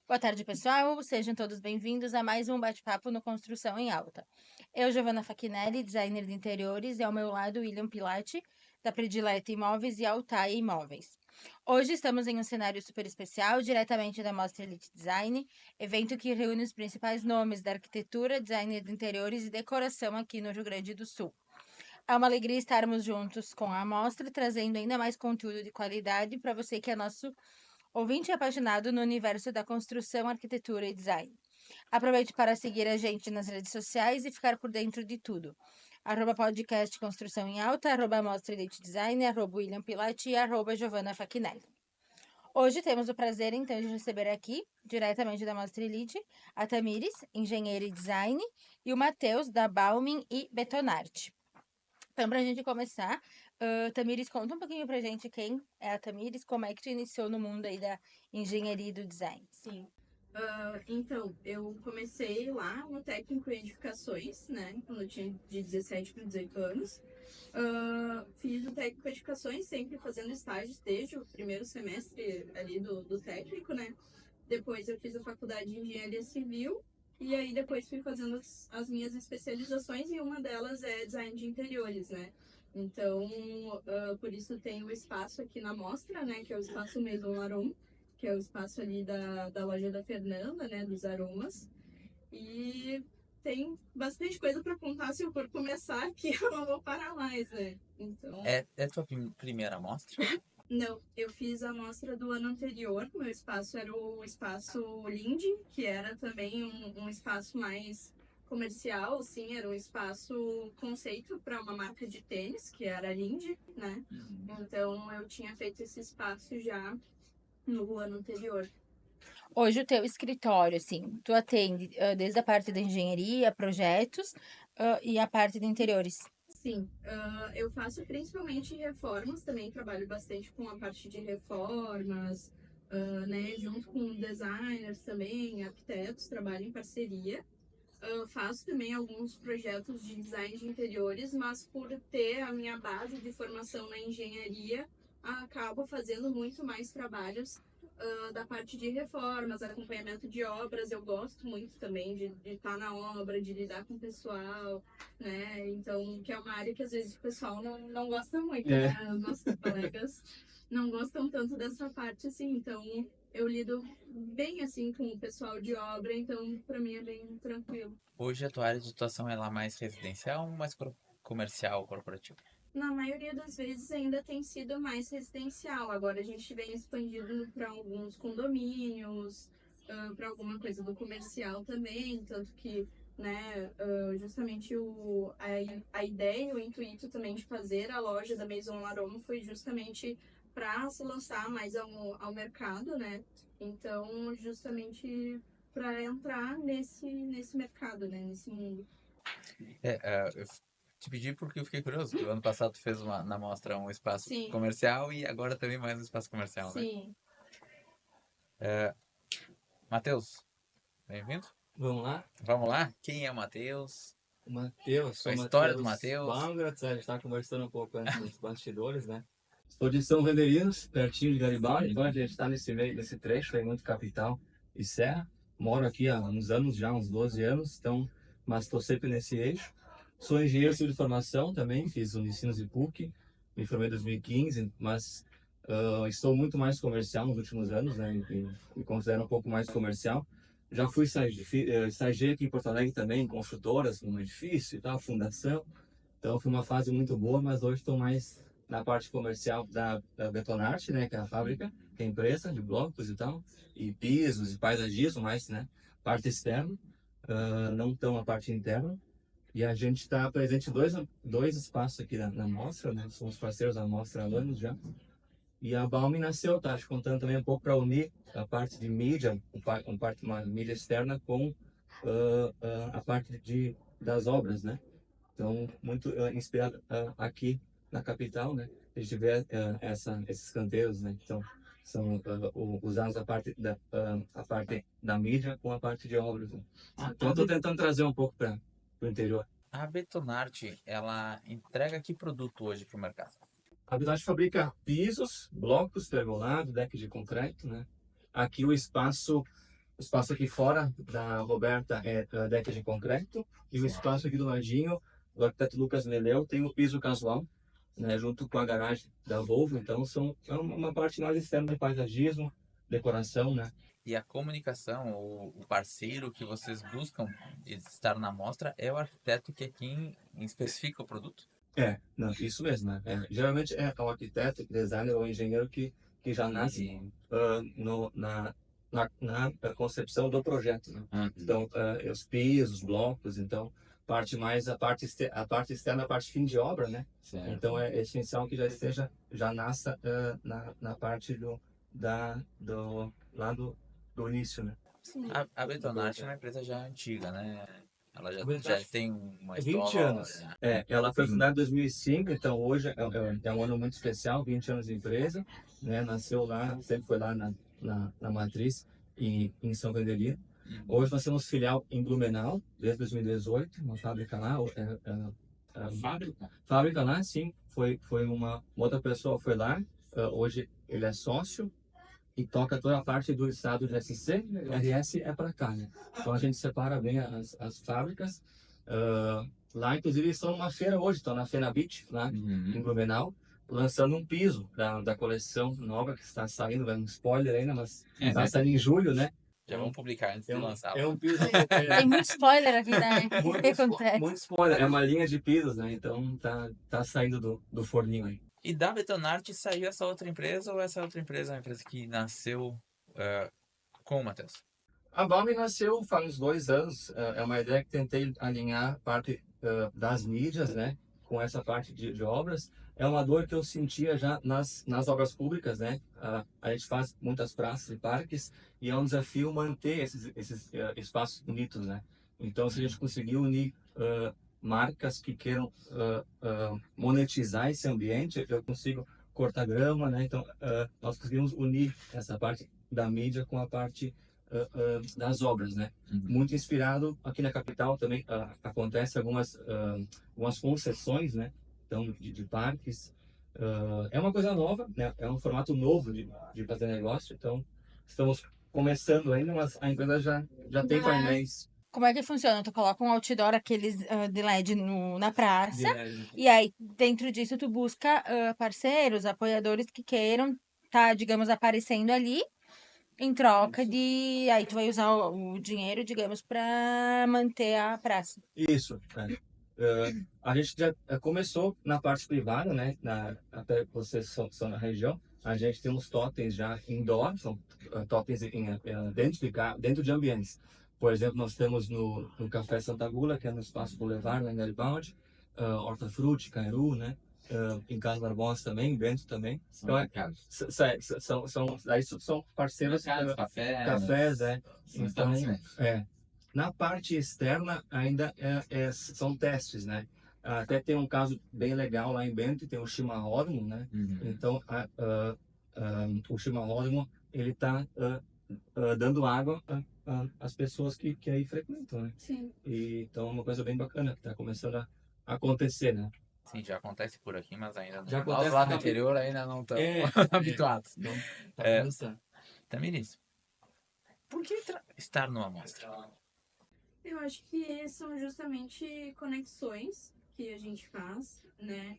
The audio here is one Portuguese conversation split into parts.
Boa tarde, pessoal. Sejam todos bem-vindos a mais um bate-papo no Construção em Alta. Eu, Giovanna Fachinelli, designer de interiores, e ao meu lado, William Pilati, da Predileta Imóveis e Altair Imóveis. Hoje estamos em um cenário super especial, diretamente da Mostra Elite Design, evento que reúne os principais nomes da arquitetura, design de interiores e decoração aqui no Rio Grande do Sul. É uma alegria estarmos juntos com a amostra, trazendo ainda mais conteúdo de qualidade para você que é nosso ouvinte apaixonado no universo da construção, arquitetura e design. Aproveite para seguir a gente nas redes sociais e ficar por dentro de tudo. @podcast Construção em Alta, @mostra Elite Design, @William Pilati e @Giovanna Fachinelli. Hoje temos o prazer, então, de receber aqui, diretamente da Mostra Elite, a Tamires, engenheira e design, e o Matheus, da Baumin e Betonarte. Então, para a gente começar, Tamires, conta um pouquinho pra gente quem é a Tamires, como é que tu iniciou no mundo aí da engenharia e do design. Sim. Então, eu comecei lá no técnico em edificações, né? Quando eu tinha de 17 para 18 anos. Fiz o técnico em edificações, sempre fazendo estágios desde o primeiro semestre ali do técnico, né? Depois eu fiz a faculdade de engenharia civil. E aí depois fui fazendo as minhas especializações e uma delas é design de interiores, né? Então, por isso tem o espaço aqui na mostra, né? Que é o espaço Maison Laron, que é o espaço ali da loja da Fernanda, né, dos aromas. E tem bastante coisa para contar. Se eu for começar aqui, eu não vou parar mais, né? Então, É tua primeira amostra? não, eu fiz a amostra do ano anterior. Meu espaço era o espaço Lindy, que era também um espaço mais comercial, sim, era um espaço conceito para uma marca de tênis, que era a Lindy, né? Então eu tinha feito esse espaço já no ano anterior. Hoje o teu escritório, assim, tu atende desde a parte da engenharia, projetos e a parte de interiores. Sim, eu faço principalmente reformas, também trabalho bastante com a parte de reformas, né, junto com designers também, arquitetos, trabalho em parceria. Faço também alguns projetos de design de interiores, mas por ter a minha base de formação na engenharia, acabo fazendo muito mais trabalhos da parte de reformas, acompanhamento de obras. Eu gosto muito também de estar na obra, de lidar com o pessoal, né? Então, que é uma área que às vezes o pessoal não gosta muito, né? Os nossos colegas não gostam tanto dessa parte, assim. Então, eu lido bem assim com o pessoal de obra, então para mim é bem tranquilo. Hoje a tua área de atuação é lá mais residencial ou mais comercial, corporativo? Na maioria das vezes ainda tem sido mais residencial. Agora a gente vem expandindo para alguns condomínios, para alguma coisa do comercial também, tanto que, né, justamente a ideia, o intuito também de fazer a loja da Maison Larome foi justamente para se lançar mais ao mercado, né? Então, justamente para entrar nesse mercado, né, nesse mundo. Eu te pedi porque eu fiquei curioso. O ano passado tu fez na mostra um espaço Sim, comercial e agora também mais um espaço comercial, né? sim. Matheus, bem-vindo. Vamos lá? Vamos lá? Quem é o Matheus? O Matheus, A sou o história do Matheus Matheus? Baumgart, a gente estava conversando um pouco antes nos bastidores, né? Sou de São Venderinos, pertinho de Garibaldi, então a gente está nesse meio, nesse trecho aí, muito capital e serra. Moro aqui há uns anos já, uns 12 anos, então, mas estou sempre nesse eixo. Sou engenheiro civil de formação também, fiz Unicinos e PUC, me formei em 2015, mas estou muito mais comercial nos últimos anos, né? Me considero um pouco mais comercial. Já fui estagiei aqui em Porto Alegre também, em construtoras, num edifício e tal, fundação. Então foi uma fase muito boa, mas hoje estou mais na parte comercial da Betonarte, né, que é a fábrica, que é a empresa de blocos e tal, e pisos e paisagismo, mais, né, parte externa, não tão a parte interna. E a gente está presente em dois espaços aqui na mostra, né, somos parceiros da mostra há anos já. E a Balme nasceu, tá? Te contando também um pouco para unir a parte de mídia, uma mídia externa com a parte das obras, né? Então, muito inspirado aqui na capital, né? A gente vê esses canteiros, né? Então, são usados a parte da mídia com a parte de obras, né? Então, estou tentando trazer um pouco para o interior. A Betonarte, ela entrega que produto hoje para o mercado? A Habilidade fabrica pisos, blocos, pergolado, deck de concreto, né? Aqui o espaço O espaço aqui fora da Roberta é deck de concreto. E o espaço aqui do ladinho, o arquiteto Lucas Leleu tem o piso casual, né, junto com a garagem da Volvo. Então, é uma parte mais externa de paisagismo, decoração, né? E a comunicação, o parceiro que vocês buscam estar na mostra é o arquiteto que é quem especifica o produto? Não, isso mesmo, né? Geralmente é o arquiteto, designer ou engenheiro que já nasce na concepção do projeto, né? Então, os pisos, os blocos, então, a parte externa, a parte fim de obra, né? Certo. Então, é essencial que já nasça na parte lá do início, né? Sim. A Betonarte é uma empresa já antiga, né? Ela já Betonarte tem uma 20 anos. história. Ela foi fundada em 2005, então hoje é um ano muito especial, 20 anos de empresa, né? Nasceu lá, sempre foi lá na matriz, em São Candelino. Hoje nós temos filial em Blumenau, desde 2018, uma fábrica lá. Fábrica lá, sim. Foi uma outra pessoa foi lá, hoje ele é sócio e toca toda a parte do estado de SC, RS é para cá, né? Então a gente separa bem as fábricas. Lá, inclusive, estão numa feira hoje, estão na Fena Beach, lá em Blumenau, lançando um piso da coleção nova que está saindo, vai um spoiler ainda, mas está saindo em julho, né? Já vamos publicar antes de lançar. É um piso. Tem muito spoiler aqui, né? O que acontece? Muito spoiler, é uma linha de pisos, né? Então tá saindo do forninho aí. E da Betonarte saiu essa outra empresa ou essa outra empresa é uma empresa que nasceu com o Matheus? A Balme nasceu faz uns 2 anos. É uma ideia que tentei alinhar parte das mídias, né, com essa parte de obras. É uma dor que eu sentia já nas obras públicas, né? A gente faz muitas praças e parques e é um desafio manter esses espaços bonitos, né? Então, se a gente conseguir unir marcas que queiram monetizar esse ambiente, eu consigo cortar grama, né? Então, nós conseguimos unir essa parte da mídia com a parte das obras, né? Muito inspirado aqui na capital também acontece algumas concessões, né? Então de parques, é uma coisa nova, né? É um formato novo de fazer negócio, então estamos começando ainda, mas a empresa já tem painéis Como é que funciona? Tu coloca um outdoor, aqueles de LED na praça, de LED. e aí dentro disso tu busca parceiros, apoiadores que queiram tá, digamos, aparecendo ali em troca de... Aí tu vai usar o dinheiro, digamos, para manter a praça. Isso, né? A gente já começou na parte privada, né? Até vocês são na região, a gente tem uns totens já indoor, são totens dentro de ambientes. Por exemplo, nós temos no Café Santa Gula, que é no Espaço Boulevard, lá em Garibaldi, Hortafruti, Cairu, né? Em Casa Barbosa também, dentro também. Então, são parceiros, cafés, então, na parte externa ainda são testes, né? Até tem um caso bem legal lá em Bento, tem o chimarródromo, né? Então o chimarródromo ele está dando água às pessoas que aí frequentam, né? Sim. Então é uma coisa bem bacana que está começando a acontecer, né? Sim, já acontece por aqui, mas ainda não. Já Nós acontece lá no por aqui. interior ainda não estamos habituados. Então, tá É. começando. Tamiris, por que estar numa mostra? Eu acho que são justamente conexões que a gente faz, né?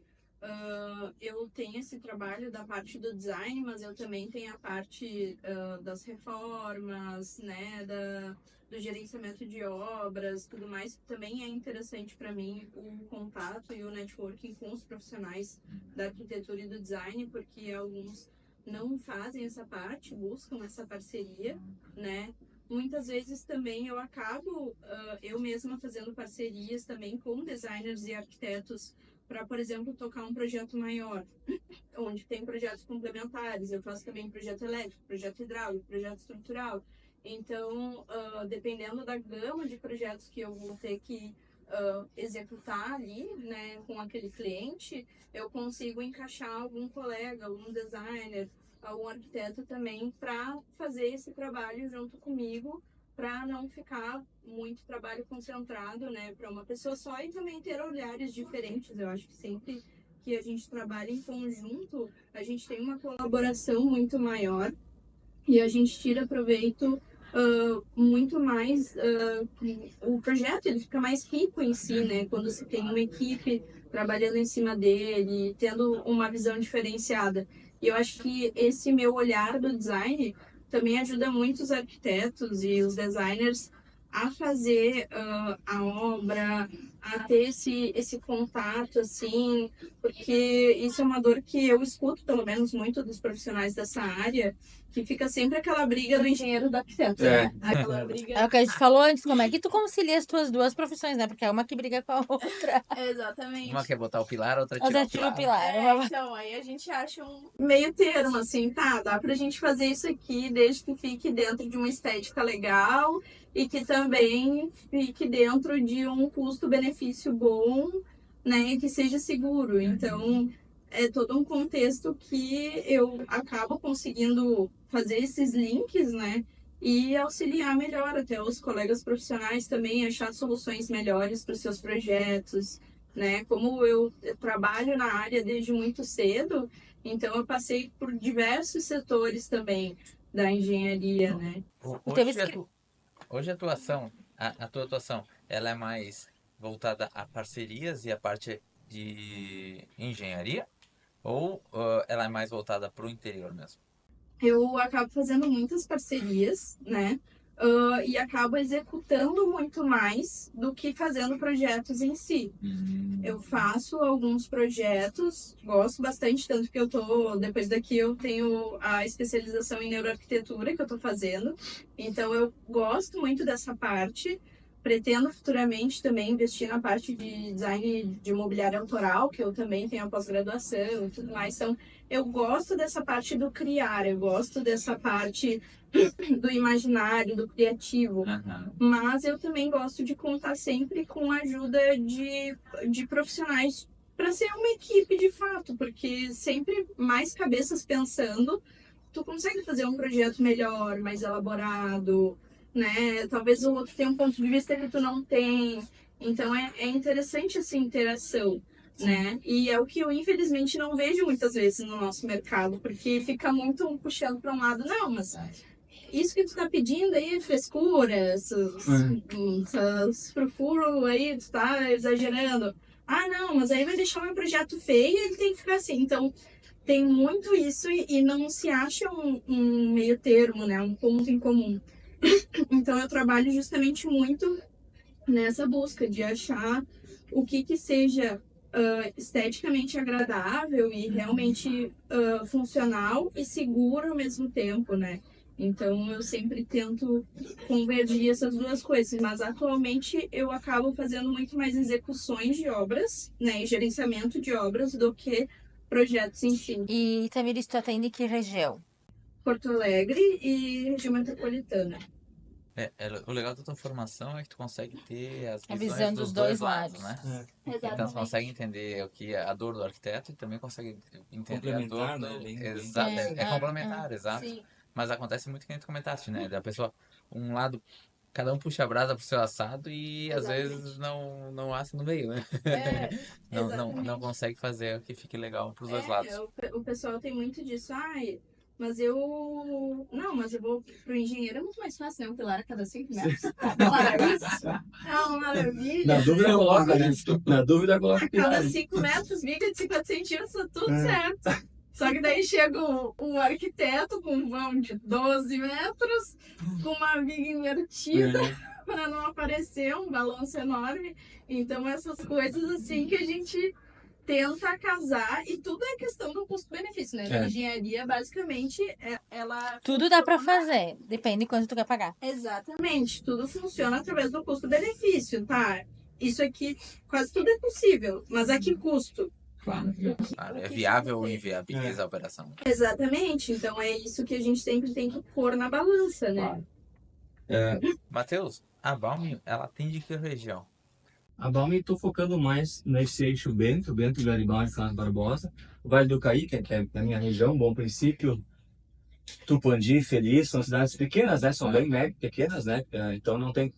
Eu tenho esse trabalho da parte do design, mas eu também tenho a parte das reformas, né? Do gerenciamento de obras, tudo mais. Também é interessante para mim o contato e o networking com os profissionais da arquitetura e do design, porque alguns não fazem essa parte, buscam essa parceria, né? Muitas vezes também eu acabo eu mesma fazendo parcerias também com designers e arquitetos para, por exemplo, tocar um projeto maior, onde tem projetos complementares. Eu faço também projeto elétrico, projeto hidráulico, projeto estrutural. Então, dependendo da gama de projetos que eu vou ter que executar ali, né, com aquele cliente, eu consigo encaixar algum colega, algum designer, algum arquiteto também para fazer esse trabalho junto comigo, para não ficar muito trabalho concentrado, né, para uma pessoa só e também ter olhares diferentes. Eu acho que sempre que a gente trabalha em conjunto, a gente tem uma colaboração muito maior e a gente tira proveito muito mais, o projeto ele fica mais rico em si, né? Quando se tem uma equipe trabalhando em cima dele, tendo uma visão diferenciada. E eu acho que esse meu olhar do design também ajuda muito os arquitetos e os designers a fazer a obra, a ter esse contato, assim, porque isso é uma dor que eu escuto, pelo menos, muito dos profissionais dessa área, que fica sempre aquela briga do engenheiro e do arquiteto, né? Aquela É briga. o que a gente falou antes, como é que tu concilia as tuas duas profissões, né? Porque é uma que briga com a outra. Exatamente. Uma quer botar o pilar, outra Outra tirar o tira o pilar. pilar. Então, aí a gente acha um meio termo, assim, tá? Dá pra gente fazer isso aqui desde que fique dentro de uma estética legal e que também fique dentro de um custo-benefício bom, né? E que seja seguro. Então, é todo um contexto que eu acabo conseguindo fazer esses links, né? E auxiliar melhor até os colegas profissionais também, achar soluções melhores para os seus projetos, né? Como eu trabalho na área desde muito cedo, então eu passei por diversos setores também da engenharia, né? O teu Hoje, escri... hoje a tua atuação, ela é mais voltada a parcerias e a parte de engenharia? Ou ela é mais voltada para o interior mesmo? Eu acabo fazendo muitas parcerias, né? E acabo executando muito mais do que fazendo projetos em si. Eu faço alguns projetos, gosto bastante, tanto que depois daqui eu tenho a especialização em neuroarquitetura que eu tô fazendo. Então eu gosto muito dessa parte. Pretendo futuramente também investir na parte de design de imobiliário autoral, que eu também tenho a pós-graduação e tudo mais. Então, eu gosto dessa parte do criar, eu gosto dessa parte do imaginário, do criativo. Aham. Mas eu também gosto de contar sempre com a ajuda de profissionais para ser uma equipe de fato, porque sempre mais cabeças pensando, tu consegue fazer um projeto melhor, mais elaborado, né? Talvez o outro tenha um ponto de vista que tu não tem. Então é interessante essa interação, né? E é o que eu infelizmente não vejo muitas vezes no nosso mercado, porque fica muito um puxando para um lado, não, mas isso que tu tá pedindo aí é frescura, essas frufuru aí, tu tá exagerando. Ah, não, mas aí vai deixar o meu projeto feio e ele tem que ficar assim. Então, tem muito isso e não se acha um meio termo, né? Um ponto em comum. Então, eu trabalho justamente muito nessa busca de achar o que seja esteticamente agradável e realmente funcional e seguro ao mesmo tempo, né? Então eu sempre tento convergir essas duas coisas, mas atualmente eu acabo fazendo muito mais execuções de obras, né, e gerenciamento de obras do que projetos em si. E Tamires, tu atende que região? Porto Alegre e região metropolitana. O legal da tua formação é que tu consegue ter as A visões visão dos dos dois dois lados, lados. né? Então tu Exatamente. consegue entender o que é a dor do arquiteto e também consegue entender a dor Complementar, do... né? Bem Exato, interessante. é complementar, exato. Sim. Mas acontece muito que nem tu comentaste, né? Da pessoa, um lado, cada um puxa a brasa pro seu assado e às Exatamente. vezes não assa no meio, né? Não Exatamente. consegue fazer o que fique legal pros dois lados. O pessoal tem muito disso. Ai, mas eu. Não, mas eu vou pro engenheiro, é muito mais fácil, né? Um pilar a cada 5 metros. É uma maravilha. Na dúvida, coloca, né? Na dúvida, coloca A cada pilar. 5 metros, viga de 50 centímetros, tá tudo certo. Só que daí chega o arquiteto com um vão de 12 metros, com uma viga invertida, para não aparecer um balanço enorme. Então, essas coisas assim que a gente tenta casar e tudo é questão do custo-benefício, né? A engenharia, basicamente, ela Tudo dá pra funciona- fazer, depende de quanto tu quer pagar. Exatamente, tudo funciona através do custo-benefício, tá? Isso aqui, quase tudo é possível, mas a que custo? Claro, é viável ou inviabiliza a operação. Exatamente, então é isso que a gente sempre tem que pôr na balança, né? Matheus, a Balme, ela atende que região? A Balme, estou focando mais nesse eixo Bento Garibaldi, Carlos Barbosa, o Vale do Caíque, que é a minha região, Bom Princípio, Tupandi, Feliz, são cidades pequenas, né? São bem pequenas, né? Então não tem,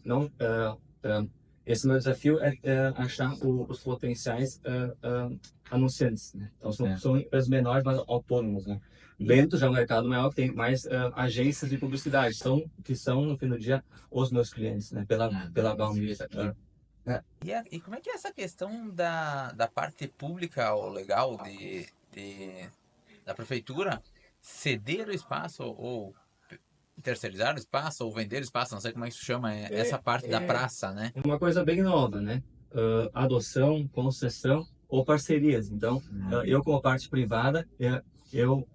esse meu desafio é achar os potenciais anunciantes, né? Então são empresas menores, mas autônomos, né? Bento já é um mercado maior, que tem mais agências de publicidade, que são, no fim do dia, os meus clientes, né? Pela Balmir aqui. E como é que é essa questão da parte pública ou legal da prefeitura ceder o espaço ou terceirizar o espaço ou vender o espaço, não sei como é que se chama, essa parte da praça, né? Uma coisa bem nova, né? Adoção, concessão ou parcerias. Então, eu como parte privada, eu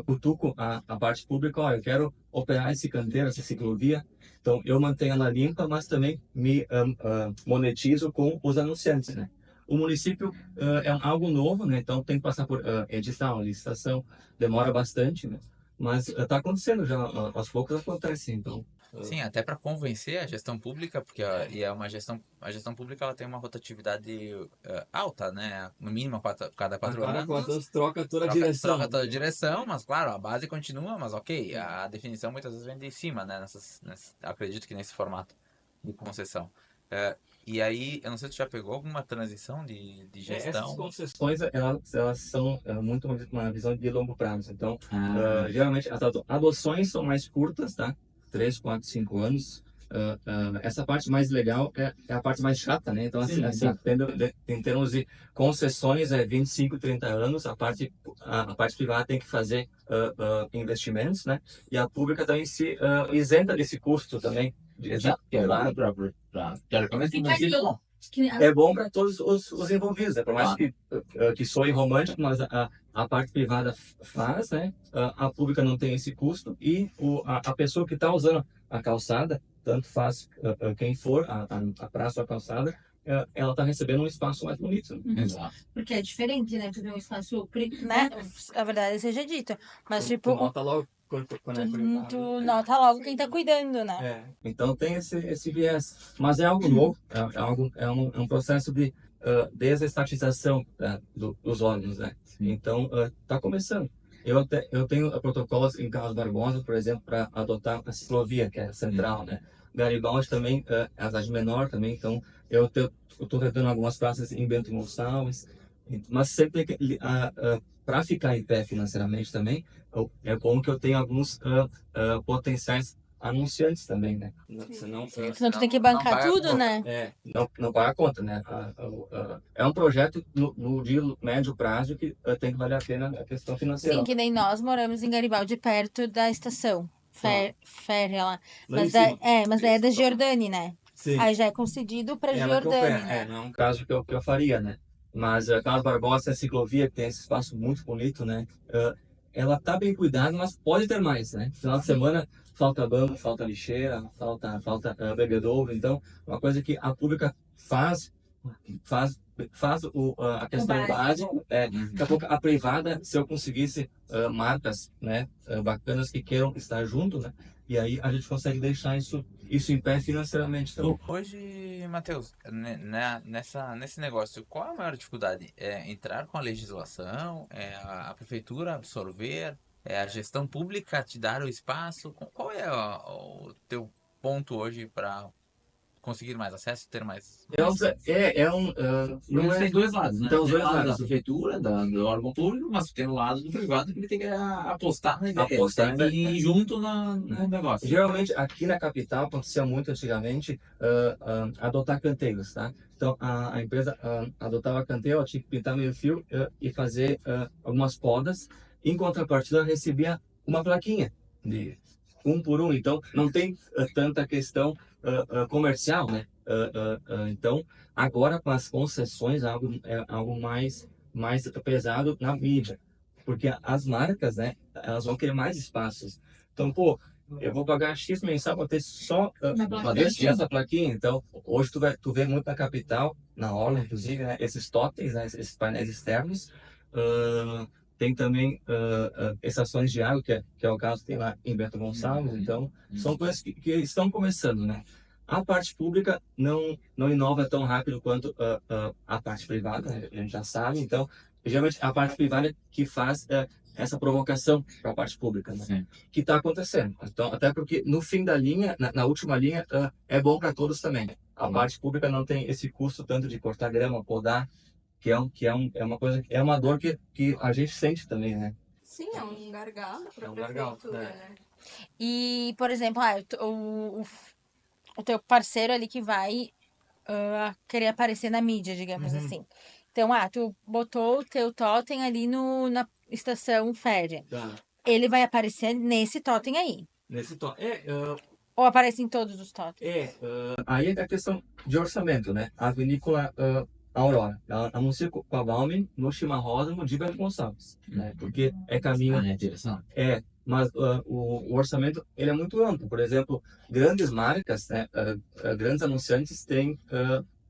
cutuco a parte pública, olha, eu quero operar esse canteiro, essa ciclovia, então eu mantenho ela limpa, mas também me monetizo com os anunciantes, né? O município é algo novo, né? Então tem que passar por edital, licitação, demora bastante, né? Mas está acontecendo já, aos poucos acontece, então. Sim, até para convencer a gestão pública, porque e é a gestão pública ela tem uma rotatividade alta, né? No mínimo cada 4 anos. Troca toda a direção. Troca toda a direção, mas claro, a base continua, mas ok, a definição muitas vezes vem de cima, né? Acredito que nesse formato de concessão. E aí, eu não sei se tu já pegou alguma transição de gestão. Essas concessões, elas são muito uma visão de longo prazo. Então, geralmente, as adoções são mais curtas, tá? 3, 4, 5 anos. Essa parte mais legal é a parte mais chata, né? Então, assim, em termos de concessões, 25, 30 anos. A parte privada tem que fazer investimentos, né? E a pública também se isenta desse custo também. Exato, que é lá teoricamente é bom para todos os envolvidos, né? Por mais que soe romântico, mas a parte privada faz, né? A pública não tem esse custo e a pessoa que está usando a calçada, tanto faz quem for, a praça ou a calçada, ela está recebendo um espaço mais bonito. Uhum. Exato. Porque é diferente, né? Tu vê um espaço, né? A verdade seja dita. Mas, tipo, nota logo quando é privado. tu nota logo quem tá cuidando, né? Então tem esse viés. Mas é algo novo, é um processo de desestatização dos órgãos, né? Então, está começando. Eu tenho protocolos em Carlos Barbosa, por exemplo, para adotar a ciclovia, que é central, né? Garibaldi também, a cidade menor também, então eu estou tentando algumas praças em Bento Gonçalves, mas sempre para ficar em pé financeiramente também, é bom que eu tenha alguns potenciais anunciantes também, né? Senão tu tem que bancar tudo, né? Não paga a conta, né? É um projeto no de médio prazo que tem que valer a pena a questão financeira. Sim, que nem nós moramos em Garibaldi, perto da estação férrea lá. Mas daí é da Giordani, né? Sim. Aí já é concedido pra Giordani, né? Não é um caso que eu faria, né? Mas Carlos Barbosa, a ciclovia, que tem esse espaço muito bonito, né? Ela tá bem cuidada, mas pode ter mais, né? Final de semana falta banco, falta lixeira, falta bebedouro. Então, uma coisa que a pública faz a questão básica. Daqui a pouco a privada, se eu conseguisse marcas, né, bacanas que queiram estar junto, né? E aí a gente consegue deixar isso em pé financeiramente também. Hoje, Matheus, nesse negócio, qual é a maior dificuldade? É entrar com a legislação? É a prefeitura absorver? É a gestão pública te dar o espaço? Qual é o teu ponto hoje para conseguir mais acesso, ter mais... Tem dois lados, né? Tem os dois lado lados. da prefeitura, do órgão público, mas tem o lado do privado que ele tem que apostar na ideia. Apostar, tem que ir junto no negócio. Geralmente, aqui na capital, acontecia muito antigamente, adotar canteiros, tá? Então, a empresa adotava canteiro, tinha que pintar meio fio e fazer algumas podas. Em contrapartida, recebia uma plaquinha de 1 por 1. Então, não tem tanta questão comercial, né? Então, agora com as concessões, é algo mais pesado na mídia. Porque as marcas, né? Elas vão querer mais espaços. Então, pô, eu vou pagar X mensal para ter só essa plaquinha. Então, hoje tu vê muito na capital, na orla, inclusive, né? Esses totens, né? Esses painéis externos. Tem também estações de água, que é o caso que tem lá em Bento Gonçalves. Então, são coisas que estão começando, né? A parte pública não inova tão rápido quanto a parte privada, né? A gente já sabe. Então, geralmente, a parte privada que faz essa provocação para a parte pública, né? Sim. Que está acontecendo. Então, até porque no fim da linha, na última linha, é bom para todos também. A parte pública não tem esse custo tanto de cortar grama, podar, é uma coisa, é uma dor que a gente sente também, né? Sim, é um gargalo para É a um gargalo, prefeitura, né? né? E, por exemplo, o teu parceiro ali que vai querer aparecer na mídia, digamos assim. Então, tu botou o teu totem ali na estação Fed. Tá. Ele vai aparecer nesse totem aí. Nesse tom. Ou aparece em todos os totens? Aí é a questão de orçamento, né? A vinícola Aurora, ela anuncia com a Balmen no chimarródromo de Bento Gonçalves, né? Porque é caminho... É interessante. Mas o orçamento ele é muito amplo. Por exemplo, grandes marcas, né? Grandes anunciantes têm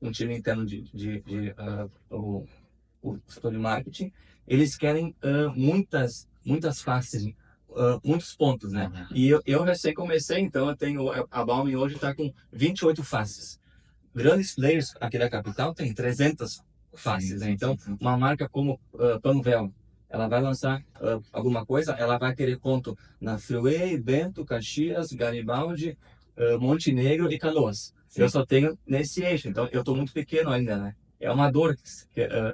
um time interno o setor de marketing. Eles querem muitas faces, muitos pontos, né? E eu recém comecei, então eu tenho a Balmen hoje está com 28 faces. Grandes players aqui da capital tem 300 faces, né? Então uma marca como Panvel, ela vai lançar alguma coisa, ela vai querer ponto na Freeway, Bento, Caxias, Garibaldi, Montenegro e Canoas. Sim. Eu só tenho nesse eixo, então eu estou muito pequeno ainda, né? É uma dor,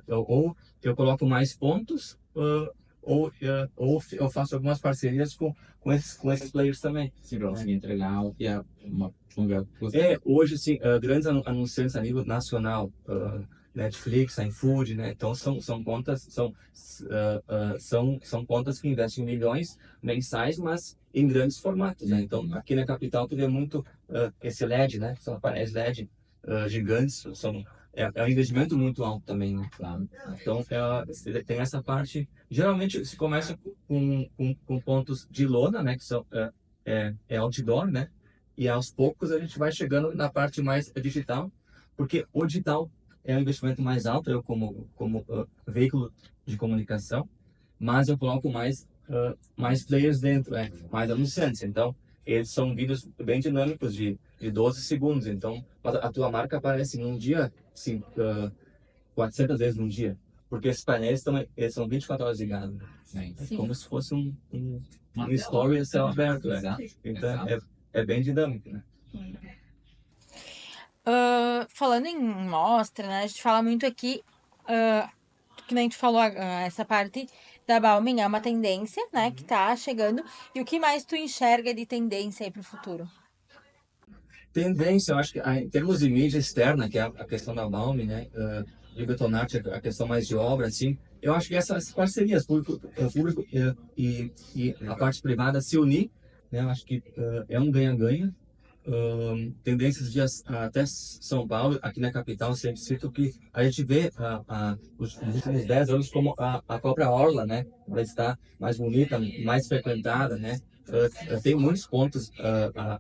ou eu coloco mais pontos, ou eu faço algumas parcerias com esses players também. Sim, para conseguir entregar o que é uma lugar. Hoje, sim, grandes anunciantes a nível nacional, Netflix, iFood, né? Então são contas, são contas que investem milhões mensais, mas em grandes formatos, né? Então aqui na capital tu vê muito esse LED, né? São painéis LED gigantes, é um investimento muito alto também, né? Claro. Então tem essa parte. Geralmente se começa com pontos de lona, né? Que são outdoor, né? E aos poucos a gente vai chegando na parte mais digital, porque o digital é um investimento mais alto, eu como veículo de comunicação, mas eu coloco mais players dentro, mais anunciantes. Então, eles são vídeos bem dinâmicos de 12 segundos. Então, a tua marca aparece num dia, assim, 400 vezes num dia. Porque esses painéis eles são 24 horas ligados. Sim. É como se fosse um Uma story a céu aberto, né? Exato. Então, é bem dinâmico, né? Falando em mostra, né? A gente fala muito aqui, que nem a gente falou, essa parte da Balmen é uma tendência, né? Que tá chegando. E o que mais tu enxerga de tendência aí pro futuro? Tendência, eu acho que em termos de mídia externa, que é a questão da Balme, né, de Betonarte, a questão mais de obra, assim, eu acho que essas parcerias público e a parte privada se unir, né, eu acho que é um ganha-ganha. Tendências de até São Paulo, aqui na capital, sempre cito que a gente vê os últimos 10 anos como a própria orla, né, vai estar mais bonita, mais frequentada, né. Tem muitos pontos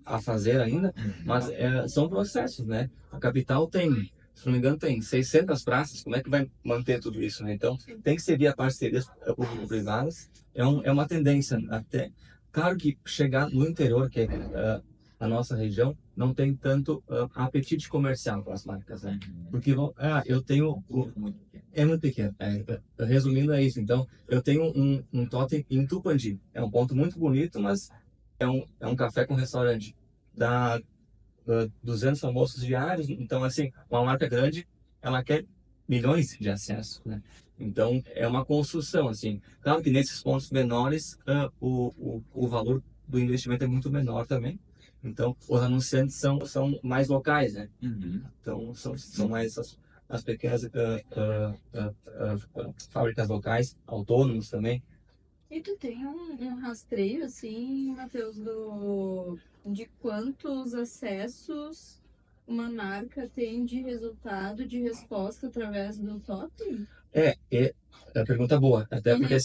a fazer ainda, mas são processos, né? A capital tem, se não me engano, tem 600 praças. Como é que vai manter tudo isso, né? Então, tem que ser via parcerias público-privadas. É uma tendência até. Claro que chegar no interior, que é a nossa região, não tem tanto apetite comercial para as marcas, né? Porque eu tenho é muito pequeno. Resumindo, é isso. Então, eu tenho um totem em Tupandi. É um ponto muito bonito, mas é um café com restaurante. Dá 200 almoços diários. Então, assim, uma marca grande, ela quer milhões de acessos, né? Então, é uma construção, assim. Claro que nesses pontos menores, o valor do investimento é muito menor também. Então, os anunciantes são mais locais, né? Então, são mais as pequenas fábricas locais, autônomos também. E tu tem um rastreio, assim, Matheus, de quantos acessos uma marca tem de resultado, de resposta através do totem? É a pergunta boa, até porque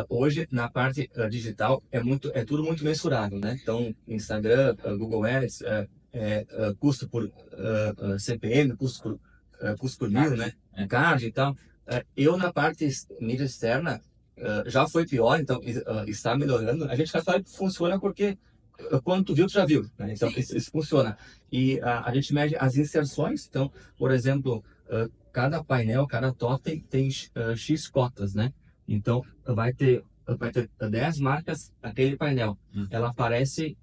hoje na parte digital é tudo muito mensurável, né? Então, Instagram, Google Ads, custo por CPM, custo por mil, né? Card e tal. Eu na parte mídia externa já foi pior, então está melhorando. A gente já sabe que funciona porque quando tu viu, tu já viu, né? Então isso funciona. E a gente mede as inserções. Então, por exemplo, cada painel, cada totem tem X cotas, né? Então vai ter vai ter 10 marcas aquele painel. Ela aparece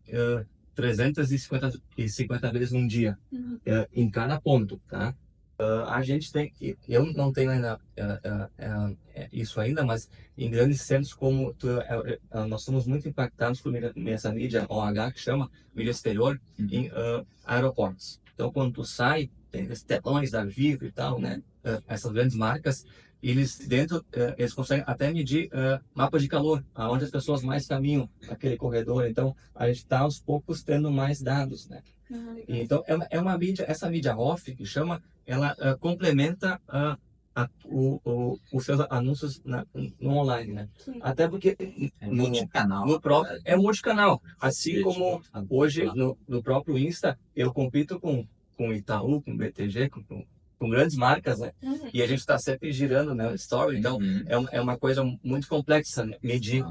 350 vezes num dia, em cada ponto, tá? A gente tem, eu não tenho ainda isso ainda, mas em grandes centros como nós somos muito impactados por essa mídia OH, que chama mídia exterior, em aeroportos. Então, quando tu sai, tem esses telões da Vivo e tal, né? Essas grandes marcas, eles dentro, eles conseguem até medir mapa de calor, aonde as pessoas mais caminham aquele corredor. Então, a gente está aos poucos tendo mais dados, né? Então, é uma mídia, essa mídia off, que chama, ela complementa os seus anúncios no online, né? Sim. Até porque Multicanal. no próprio, é multicanal. Assim como hoje no próprio Insta, eu compito com Itaú, com BTG, com grandes marcas, né? E a gente está sempre girando, né, o story. Então, é uma coisa muito complexa, né, medir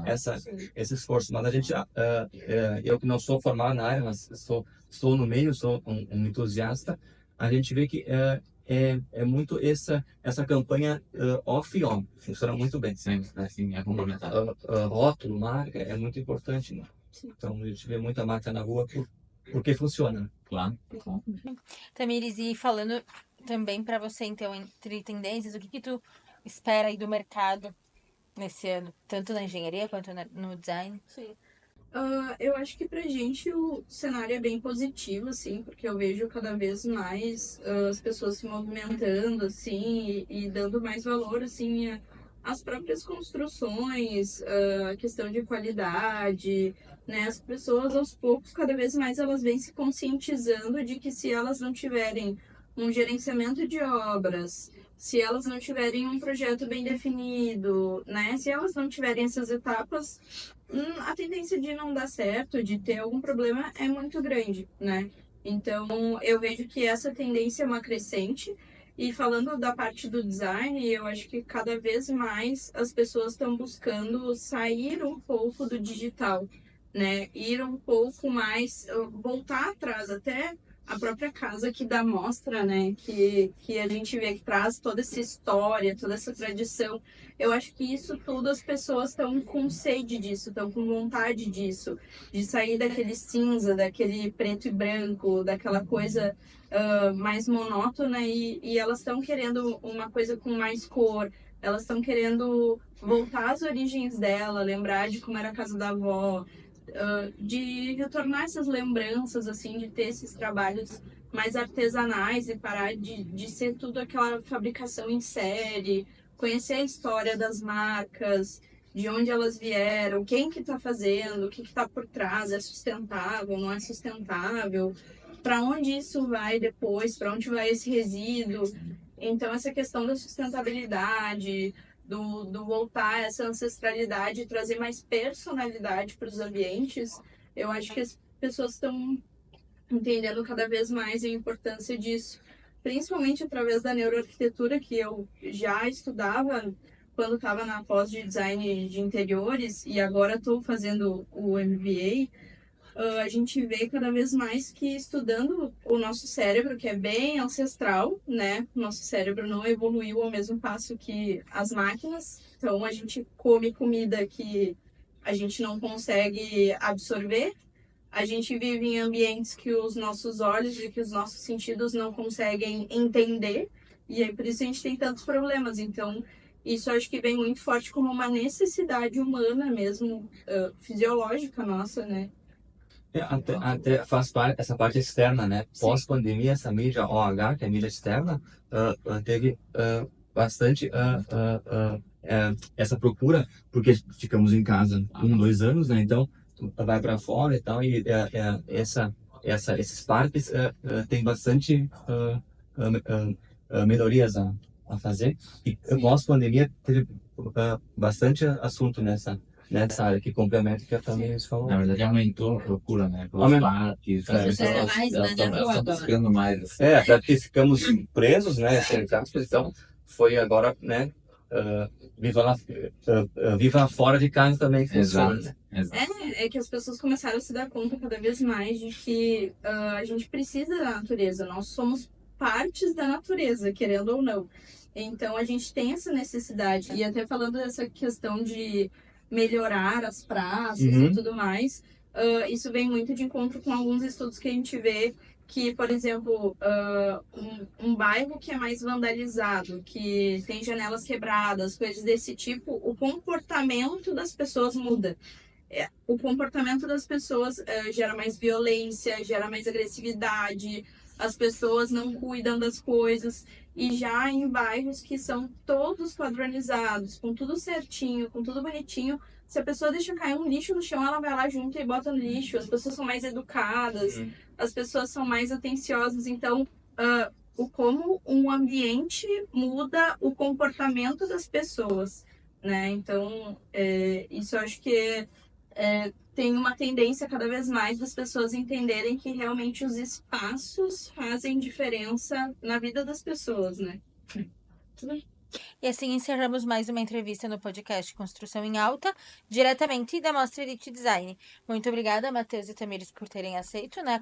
esse esforço. Mas a gente, eu que não sou formado na área, mas estou no meio, sou um entusiasta, a gente vê que é muito essa campanha off e on. Funciona muito bem. Sim, assim, é complementar. Rótulo, marca, é muito importante, né? Então, a gente vê muita marca na rua porque funciona, né? Claro. Tamires, e falando também para você, então, entre tendências, o que tu espera aí do mercado nesse ano, tanto na engenharia quanto no design? Sim. Eu acho que pra gente o cenário é bem positivo, assim, porque eu vejo cada vez mais as pessoas se movimentando, assim, e dando mais valor, assim, às próprias construções, a questão de qualidade, né? As pessoas, aos poucos, cada vez mais elas vêm se conscientizando de que se elas não tiverem um gerenciamento de obras, se elas não tiverem um projeto bem definido, né? Se elas não tiverem essas etapas, a tendência de não dar certo, de ter algum problema, é muito grande, né? Então, eu vejo que essa tendência é uma crescente. E falando da parte do design, eu acho que cada vez mais as pessoas estão buscando sair um pouco do digital, né? Ir um pouco mais, voltar atrás, até a própria casa que dá mostra, né? Que a gente vê que traz toda essa história, toda essa tradição. Eu acho que isso tudo as pessoas estão com sede disso, estão com vontade disso, de sair daquele cinza, daquele preto e branco, daquela coisa mais monótona e elas estão querendo uma coisa com mais cor, elas estão querendo voltar às origens dela, lembrar de como era a casa da avó, de retornar essas lembranças, assim, de ter esses trabalhos mais artesanais e parar de ser tudo aquela fabricação em série, conhecer a história das marcas, de onde elas vieram, quem que está fazendo, o que está por trás, é sustentável, não é sustentável, para onde isso vai depois, para onde vai esse resíduo. Então, essa questão da sustentabilidade, do voltar a essa ancestralidade e trazer mais personalidade para os ambientes, eu acho que as pessoas estão entendendo cada vez mais a importância disso, principalmente através da neuroarquitetura, que eu já estudava quando estava na pós de design de interiores e agora estou fazendo o MBA. A gente vê cada vez mais que estudando o nosso cérebro, que é bem ancestral, né? Nosso cérebro não evoluiu ao mesmo passo que as máquinas, então a gente come comida que a gente não consegue absorver, a gente vive em ambientes que os nossos olhos e que os nossos sentidos não conseguem entender, e aí por isso a gente tem tantos problemas. Então, isso eu acho que vem muito forte como uma necessidade humana mesmo, fisiológica nossa, né? Até faz parte, essa parte externa, né? Pós-pandemia, essa mídia OH, que é a mídia externa, teve bastante essa procura, porque ficamos em casa 2 anos, né? Então, vai para fora e tal, e esses parques tem bastante melhorias a fazer. E pós-pandemia teve bastante assunto nessa área que complementa que a Tamires falou. Na verdade, aumentou a procura, né? Pelos parques, as pessoas mais, né, na rua estão agora. buscando mais. Assim. Até porque ficamos presos, né? Cercados, então foi agora, né? Viva fora de casa também funciona, né? Exato. É que as pessoas começaram a se dar conta cada vez mais de que a gente precisa da natureza, nós somos partes da natureza, querendo ou não. Então a gente tem essa necessidade. E até falando dessa questão de melhorar as praças Uhum. e tudo mais. Isso vem muito de encontro com alguns estudos que a gente vê que, por exemplo, um bairro que é mais vandalizado, que tem janelas quebradas, coisas desse tipo, o comportamento das pessoas muda. O comportamento das pessoas gera mais violência, gera mais agressividade, as pessoas não cuidam das coisas. E já em bairros que são todos padronizados, com tudo certinho, com tudo bonitinho, se a pessoa deixa cair um lixo no chão, ela vai lá junto e bota no lixo. As pessoas são mais educadas, as pessoas são mais atenciosas. Então, como um ambiente muda o comportamento das pessoas, né? Então, isso eu acho que tem uma tendência cada vez mais das pessoas entenderem que realmente os espaços fazem diferença na vida das pessoas, né? E assim encerramos mais uma entrevista no podcast Construção em Alta, diretamente da Mostra Elite Design. Muito obrigada, Matheus e Tamires, por terem aceito, né,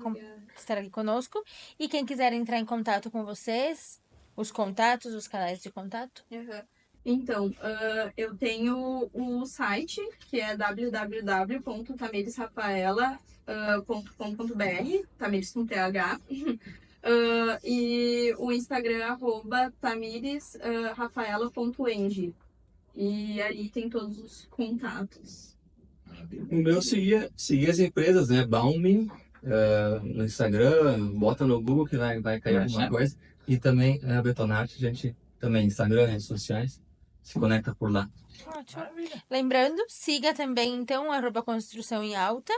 estar aqui conosco. E quem quiser entrar em contato com vocês, os contatos, os canais de contato. Então, eu tenho o site, que é www.tamiresrafaela.com.br, Tamires com TH. E o Instagram, @tamiresrafaela.eng. E ali tem todos os contatos. O meu seguir as empresas, né? Bauming, no Instagram, bota no Google que vai cair Vai alguma achar. coisa. E também a Betonarte, a gente também, Instagram, redes sociais, se conecta por lá. Ótimo. Maravilha. Lembrando, siga também, então, @Construção em Alta,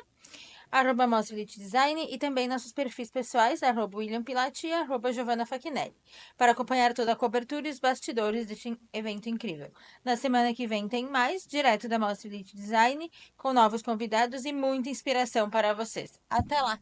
@Mostra Elite Design e também nossos perfis pessoais, @William Pilati e @Giovanna Fachinelli, para acompanhar toda a cobertura e os bastidores deste evento incrível. Na semana que vem tem mais, direto da Mostra Elite Design, com novos convidados e muita inspiração para vocês. Até lá!